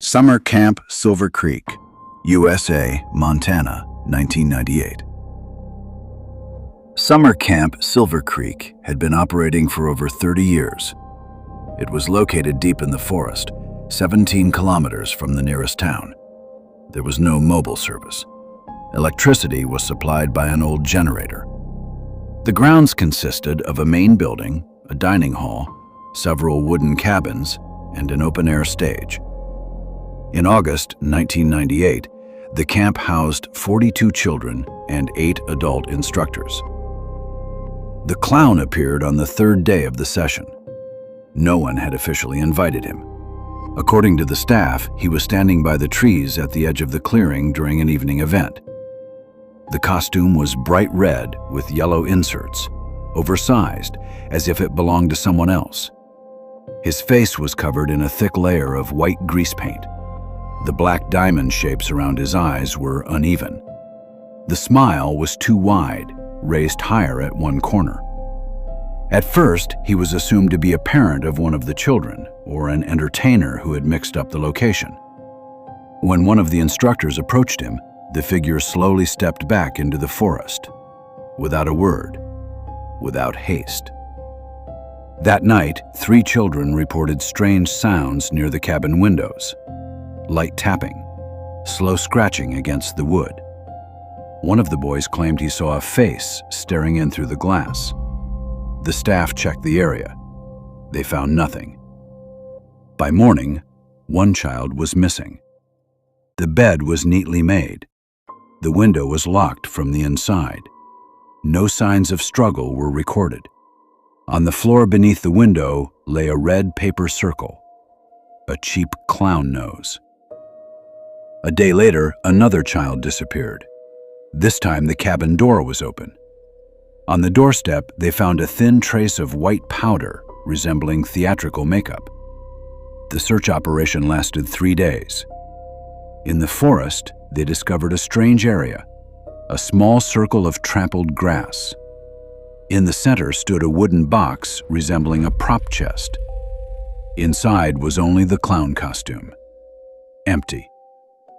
Summer Camp Silver Creek, USA, Montana, 1998. Summer Camp Silver Creek had been operating for over 30 years. It was located deep in the forest, 17 kilometers from the nearest town. There was no mobile service. Electricity was supplied by an old generator. The grounds consisted of a main building, a dining hall, several wooden cabins, and an open-air stage. In August 1998, the camp housed 42 children and 8 adult instructors. The clown appeared on the third day of the session. No one had officially invited him. According to the staff, he was standing by the trees at the edge of the clearing during an evening event. The costume was bright red with yellow inserts, oversized, as if it belonged to someone else. His face was covered in a thick layer of white grease paint. The black diamond shapes around his eyes were uneven. The smile was too wide, raised higher at one corner. At first, he was assumed to be a parent of one of the children or an entertainer who had mixed up the location. When one of the instructors approached him, the figure slowly stepped back into the forest, without a word, without haste. That night, 3 children reported strange sounds near the cabin windows. Light tapping, slow scratching against the wood. One of the boys claimed he saw a face staring in through the glass. The staff checked the area. They found nothing. By morning, one child was missing. The bed was neatly made. The window was locked from the inside. No signs of struggle were recorded. On the floor beneath the window lay a red paper circle, a cheap clown nose. A day later, another child disappeared. This time, the cabin door was open. On the doorstep, they found a thin trace of white powder resembling theatrical makeup. The search operation lasted 3 days. In the forest, they discovered a strange area, a small circle of trampled grass. In the center stood a wooden box resembling a prop chest. Inside was only the clown costume, empty,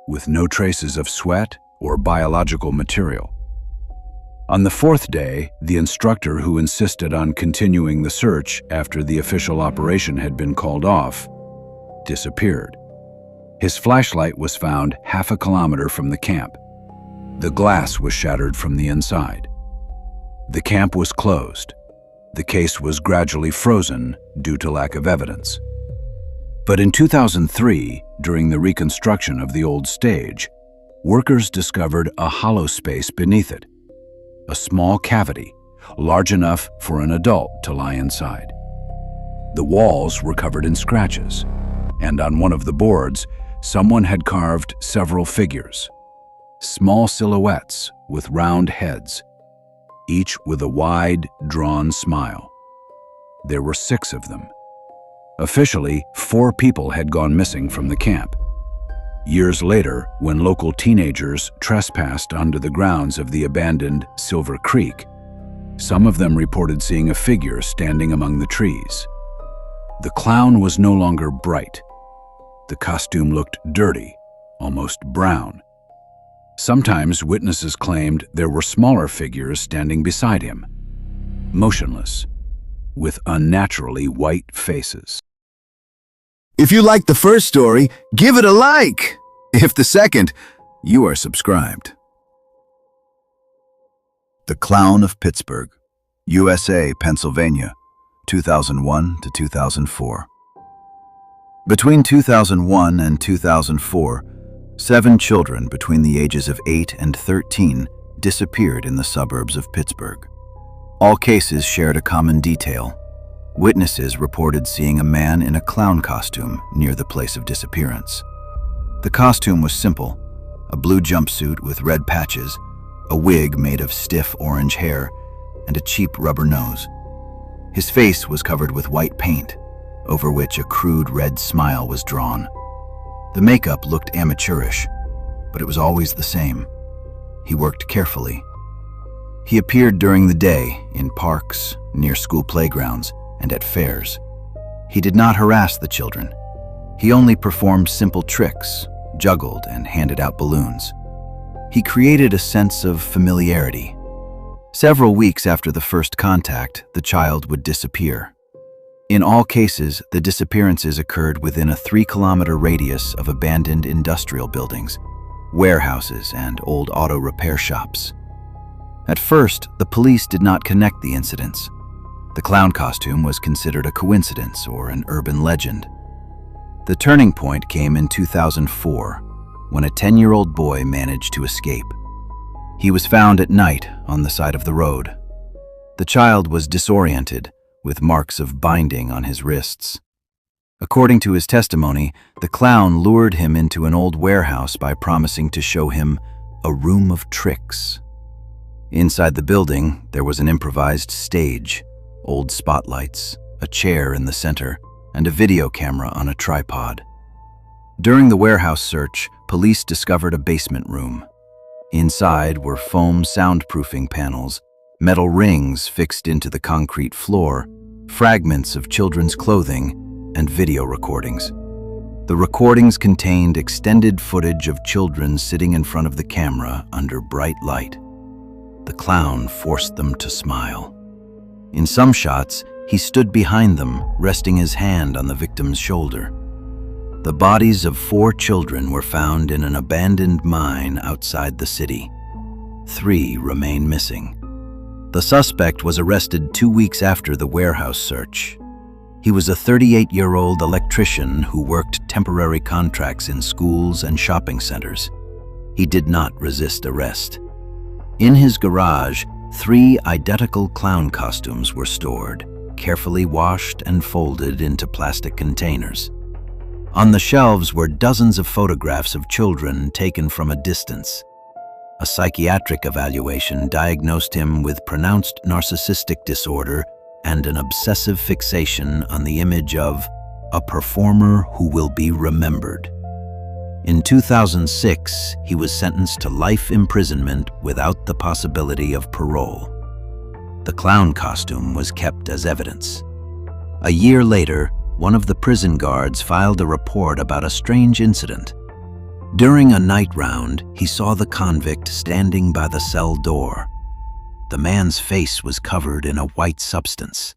with no traces of sweat or biological material. On the 4th day, the instructor who insisted on continuing the search after the official operation had been called off disappeared. His flashlight was found half a kilometer from the camp. The glass was shattered from the inside. The camp was closed. The case was gradually frozen due to lack of evidence. But in 2003, during the reconstruction of the old stage, workers discovered a hollow space beneath it, a small cavity, large enough for an adult to lie inside. The walls were covered in scratches, and on one of the boards, someone had carved several figures, small silhouettes with round heads, each with a wide, drawn smile. There were 6 of them. Officially, 4 people had gone missing from the camp. Years later, when local teenagers trespassed onto the grounds of the abandoned Silver Creek, some of them reported seeing a figure standing among the trees. The clown was no longer bright. The costume looked dirty, almost brown. Sometimes witnesses claimed there were smaller figures standing beside him, motionless, with unnaturally white faces. If you liked the first story, give it a like. If the second, you are subscribed. The Clown of Pittsburgh, USA, Pennsylvania, 2001 to 2004. Between 2001 and 2004, 7 children between the ages of 8 and 13 disappeared in the suburbs of Pittsburgh. All cases shared a common detail. Witnesses reported seeing a man in a clown costume near the place of disappearance. The costume was simple, a blue jumpsuit with red patches, a wig made of stiff orange hair, and a cheap rubber nose. His face was covered with white paint, over which a crude red smile was drawn. The makeup looked amateurish, but it was always the same. He worked carefully. He appeared during the day in parks, near school playgrounds, and at fairs. He did not harass the children. He only performed simple tricks, juggled, and handed out balloons. He created a sense of familiarity. Several weeks after the first contact, the child would disappear. In all cases, the disappearances occurred within a 3-kilometer radius of abandoned industrial buildings, warehouses, and old auto repair shops. At first, the police did not connect the incidents. The clown costume was considered a coincidence or an urban legend. The turning point came in 2004, when a 10-year-old boy managed to escape. He was found at night on the side of the road. The child was disoriented, with marks of binding on his wrists. According to his testimony, the clown lured him into an old warehouse by promising to show him a room of tricks. Inside the building, there was an improvised stage, old spotlights, a chair in the center, and a video camera on a tripod. During the warehouse search, police discovered a basement room. Inside were foam soundproofing panels, metal rings fixed into the concrete floor, fragments of children's clothing, and video recordings. The recordings contained extended footage of children sitting in front of the camera under bright light. The clown forced them to smile. In some shots, he stood behind them, resting his hand on the victim's shoulder. The bodies of 4 children were found in an abandoned mine outside the city. 3 remain missing. The suspect was arrested 2 weeks after the warehouse search. He was a 38-year-old electrician who worked temporary contracts in schools and shopping centers. He did not resist arrest. In his garage, 3 identical clown costumes were stored, carefully washed and folded into plastic containers. On the shelves were dozens of photographs of children taken from a distance. A psychiatric evaluation diagnosed him with pronounced narcissistic disorder and an obsessive fixation on the image of a performer who will be remembered. In 2006, he was sentenced to life imprisonment without the possibility of parole. The clown costume was kept as evidence. A year later, one of the prison guards filed a report about a strange incident. During a night round, he saw the convict standing by the cell door. The man's face was covered in a white substance.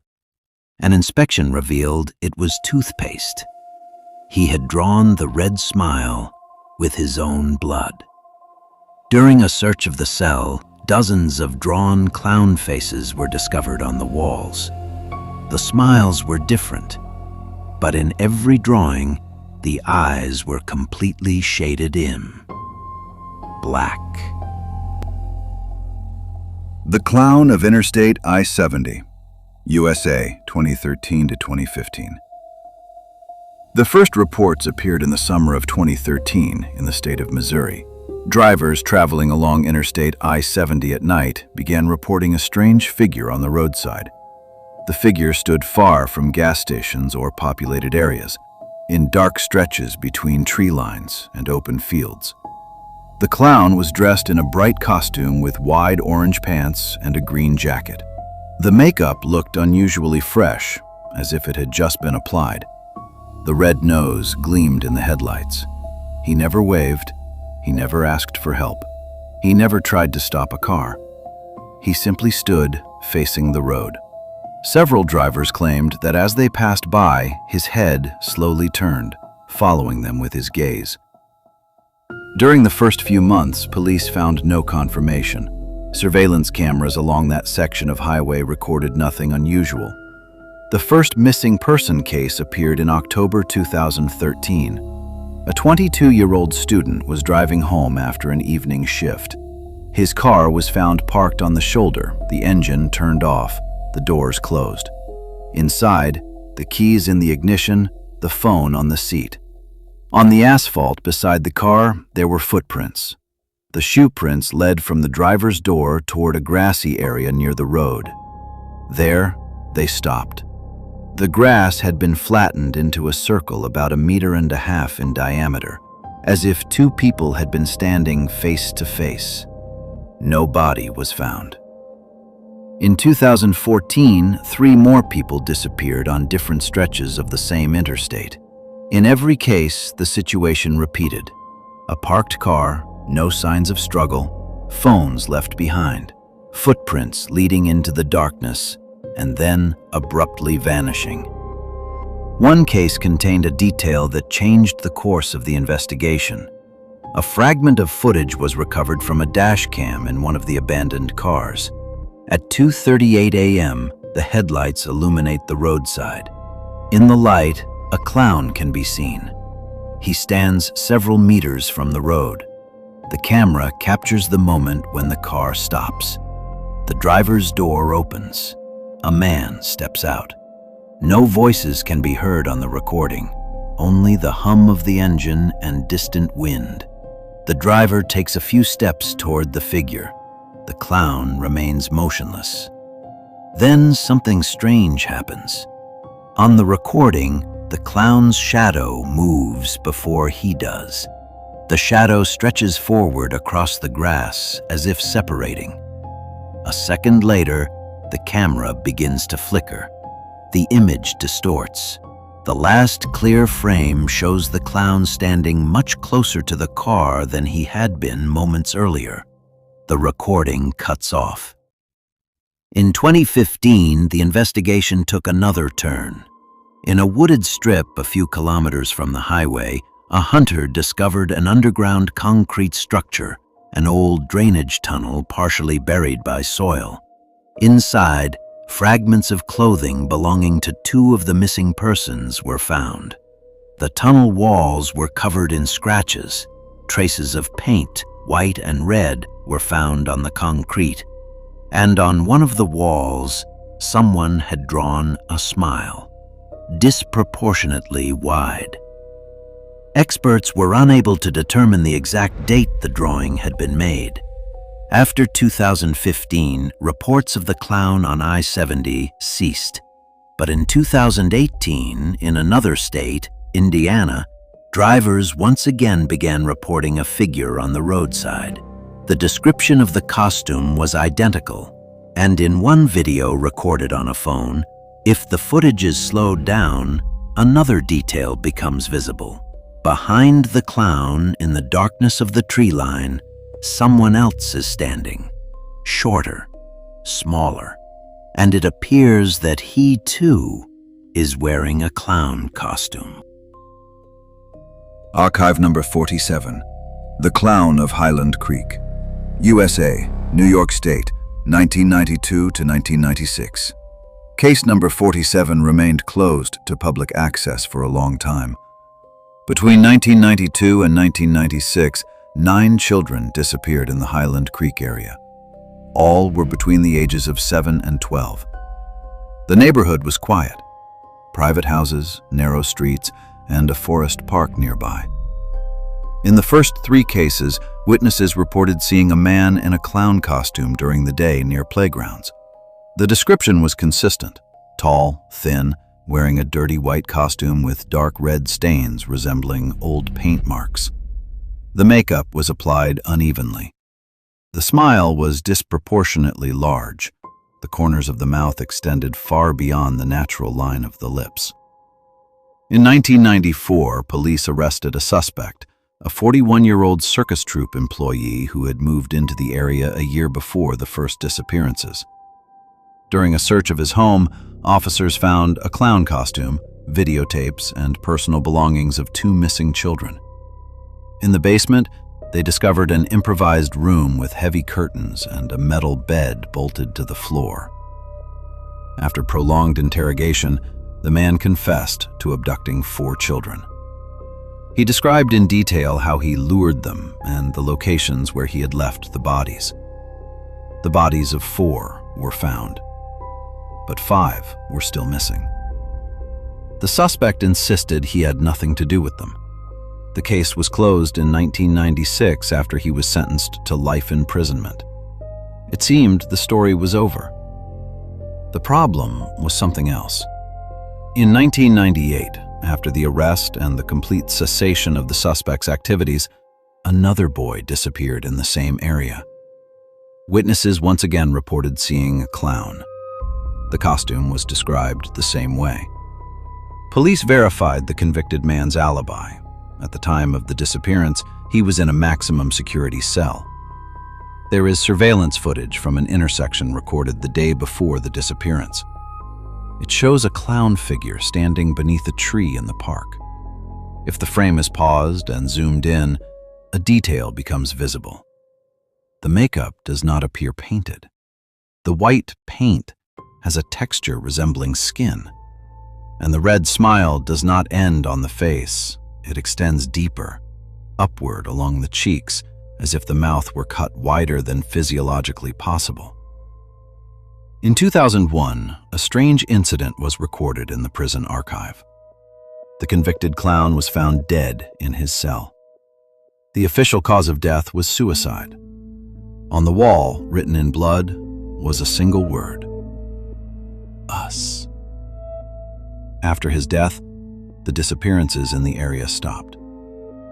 An inspection revealed it was toothpaste. He had drawn the red smile with his own blood. During a search of the cell, dozens of drawn clown faces were discovered on the walls. The smiles were different, but in every drawing, the eyes were completely shaded in black. The Clown of Interstate I-70, USA, 2013 to 2015. The first reports appeared in the summer of 2013 in the state of Missouri. Drivers traveling along Interstate I-70 at night began reporting a strange figure on the roadside. The figure stood far from gas stations or populated areas, in dark stretches between tree lines and open fields. The clown was dressed in a bright costume with wide orange pants and a green jacket. The makeup looked unusually fresh, as if it had just been applied. The red nose gleamed in the headlights. He never waved. He never asked for help. He never tried to stop a car. He simply stood facing the road. Several drivers claimed that as they passed by, his head slowly turned, following them with his gaze. During the first few months, police found no confirmation. Surveillance cameras along that section of highway recorded nothing unusual. The first missing person case appeared in October 2013. A 22-year-old student was driving home after an evening shift. His car was found parked on the shoulder, the engine turned off, the doors closed. Inside, the keys in the ignition, the phone on the seat. On the asphalt beside the car, there were footprints. The shoe prints led from the driver's door toward a grassy area near the road. There, they stopped. The grass had been flattened into a circle about 1.5 meters in diameter, as if 2 people had been standing face to face. No body was found. In 2014, 3 more people disappeared on different stretches of the same interstate. In every case, the situation repeated. A parked car, no signs of struggle, phones left behind, footprints leading into the darkness, and then abruptly vanishing. One case contained a detail that changed the course of the investigation. A fragment of footage was recovered from a dash cam in one of the abandoned cars. At 2:38 a.m., the headlights illuminate the roadside. In the light, a clown can be seen. He stands several meters from the road. The camera captures the moment when the car stops. The driver's door opens. A man steps out. No voices can be heard on the recording, only the hum of the engine and distant wind. The driver takes a few steps toward the figure. The clown remains motionless. Then something strange happens. On the recording, the clown's shadow moves before he does. The shadow stretches forward across the grass as if separating. A second later, the camera begins to flicker. The image distorts. The last clear frame shows the clown standing much closer to the car than he had been moments earlier. The recording cuts off. In 2015, the investigation took another turn. In a wooded strip a few kilometers from the highway, a hunter discovered an underground concrete structure, an old drainage tunnel partially buried by soil. Inside, fragments of clothing belonging to two of the missing persons were found. The tunnel walls were covered in scratches. Traces of paint, white and red, were found on the concrete. And on one of the walls, someone had drawn a smile, disproportionately wide. Experts were unable to determine the exact date the drawing had been made. After 2015, reports of the clown on I-70 ceased. But in 2018, in another state, Indiana, drivers once again began reporting a figure on the roadside. The description of the costume was identical, and in one video recorded on a phone, if the footage is slowed down, another detail becomes visible. Behind the clown, in the darkness of the tree line, someone else is standing, shorter, smaller, and it appears that he too is wearing a clown costume. Archive number 47. The Clown of Highland Creek. USA, New York State, 1992 to 1996. Case number 47 remained closed to public access for a long time. Between 1992 and 1996, 9 children disappeared in the Highland Creek area. All were between the ages of 7 and 12. The neighborhood was quiet. Private houses, narrow streets, and a forest park nearby. In the first 3 cases, witnesses reported seeing a man in a clown costume during the day near playgrounds. The description was consistent: tall, thin, wearing a dirty white costume with dark red stains resembling old paint marks. The makeup was applied unevenly. The smile was disproportionately large. The corners of the mouth extended far beyond the natural line of the lips. In 1994, police arrested a suspect, a 41-year-old circus troupe employee who had moved into the area a year before the first disappearances. During a search of his home, officers found a clown costume, videotapes, and personal belongings of 2 missing children. In the basement, they discovered an improvised room with heavy curtains and a metal bed bolted to the floor. After prolonged interrogation, the man confessed to abducting 4 children. He described in detail how he lured them and the locations where he had left the bodies. The bodies of 4 were found, but 5 were still missing. The suspect insisted he had nothing to do with them. The case was closed in 1996 after he was sentenced to life imprisonment. It seemed the story was over. The problem was something else. In 1998, after the arrest and the complete cessation of the suspect's activities, another boy disappeared in the same area. Witnesses once again reported seeing a clown. The costume was described the same way. Police verified the convicted man's alibi. At the time of the disappearance, he was in a maximum security cell. There is surveillance footage from an intersection recorded the day before the disappearance. It shows a clown figure standing beneath a tree in the park. If the frame is paused and zoomed in, a detail becomes visible. The makeup does not appear painted. The white paint has a texture resembling skin. And the red smile does not end on the face. It extends deeper, upward along the cheeks, as if the mouth were cut wider than physiologically possible. In 2001, a strange incident was recorded in the prison archive. The convicted clown was found dead in his cell. The official cause of death was suicide. On the wall, written in blood, was a single word: us. After his death, the disappearances in the area stopped.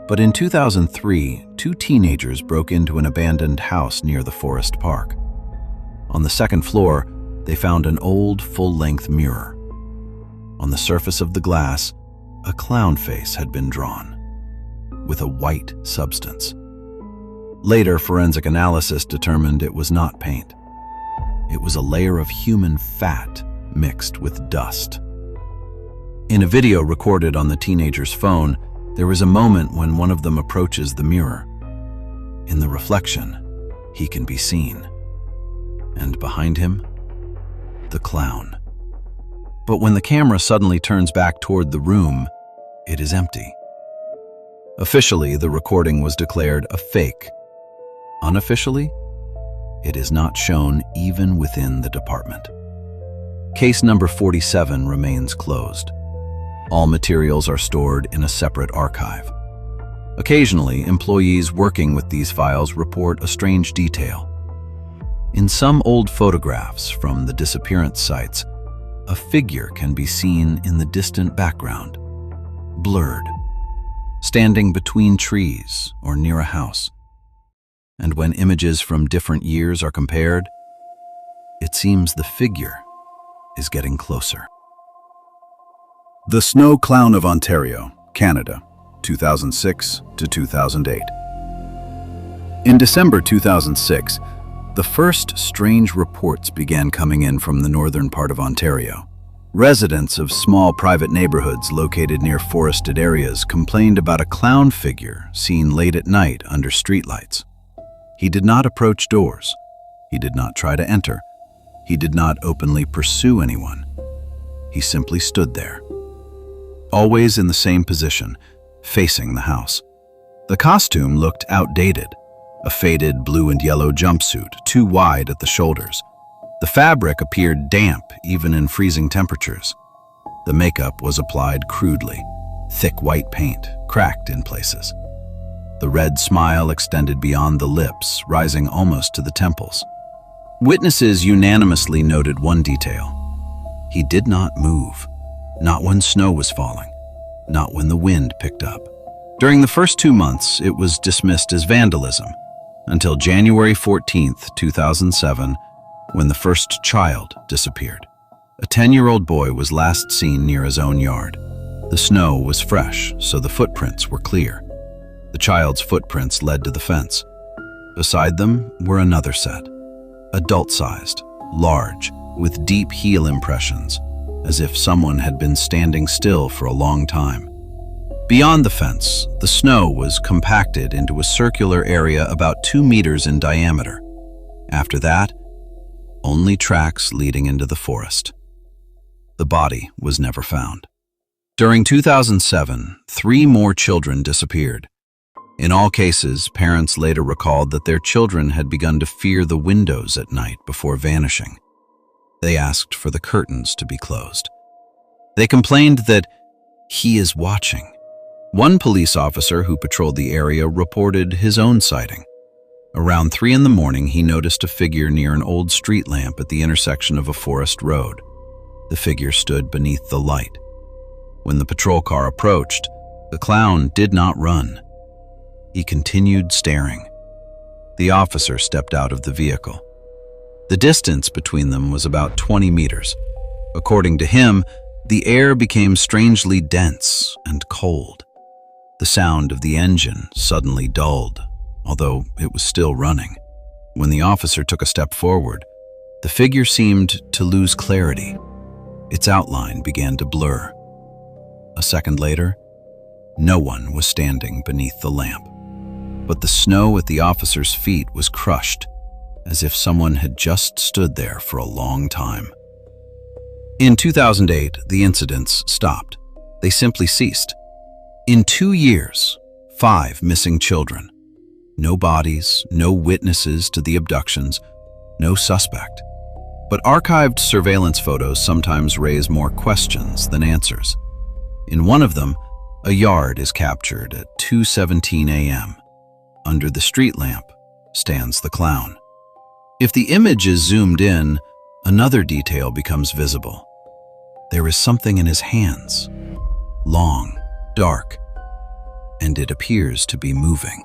But in 2003, 2 teenagers broke into an abandoned house near the forest park. On the second floor, they found an old, full-length mirror. On the surface of the glass, a clown face had been drawn, with a white substance. Later, forensic analysis determined it was not paint. It was a layer of human fat mixed with dust. In a video recorded on the teenager's phone, there is a moment when one of them approaches the mirror. In the reflection, he can be seen. And behind him, the clown. But when the camera suddenly turns back toward the room, it is empty. Officially, the recording was declared a fake. Unofficially, it is not shown even within the department. Case number 47 remains closed. All materials are stored in a separate archive. Occasionally, employees working with these files report a strange detail. In some old photographs from the disappearance sites, a figure can be seen in the distant background, blurred, standing between trees or near a house. And when images from different years are compared, it seems the figure is getting closer. The Snow Clown of Ontario, Canada, 2006 to 2008. In December 2006, the first strange reports began coming in from the northern part of Ontario. Residents of small private neighborhoods located near forested areas complained about a clown figure seen late at night under streetlights. He did not approach doors. He did not try to enter. He did not openly pursue anyone. He simply stood there, always in the same position, facing the house. The costume looked outdated, a faded blue and yellow jumpsuit, too wide at the shoulders. The fabric appeared damp even in freezing temperatures. The makeup was applied crudely, thick white paint, cracked in places. The red smile extended beyond the lips, rising almost to the temples. Witnesses unanimously noted one detail. He did not move. Not when snow was falling, not when the wind picked up. During the first 2 months, it was dismissed as vandalism, until January 14, 2007, when the first child disappeared. A 10-year-old boy was last seen near his own yard. The snow was fresh, so the footprints were clear. The child's footprints led to the fence. Beside them were another set, adult-sized, large, with deep heel impressions, as if someone had been standing still for a long time. Beyond the fence, the snow was compacted into a circular area about 2 meters in diameter. After that, only tracks leading into the forest. The body was never found. During 2007, 3 more children disappeared. In all cases, parents later recalled that their children had begun to fear the windows at night before vanishing. They asked for the curtains to be closed. They complained that he is watching. One police officer who patrolled the area reported his own sighting. Around 3 in the morning, he noticed a figure near an old street lamp at the intersection of a forest road. The figure stood beneath the light. When the patrol car approached, the clown did not run. He continued staring. The officer stepped out of the vehicle. The distance between them was about 20 meters. According to him, The air became strangely dense and cold. The sound of the engine suddenly dulled, although it was still running. When the officer took a step forward, the figure seemed to lose clarity. Its outline began to blur. A second later, no one was standing beneath the lamp, but the snow at the officer's feet was crushed, as if someone had just stood there for a long time. In 2008, the incidents stopped. They simply ceased. In 2 years, 5 missing children. No bodies, no witnesses to the abductions, no suspect. But archived surveillance photos sometimes raise more questions than answers. In one of them, a yard is captured at 2:17 a.m. Under the street lamp stands the clown. If the image is zoomed in, another detail becomes visible. There is something in his hands, long, dark, and it appears to be moving.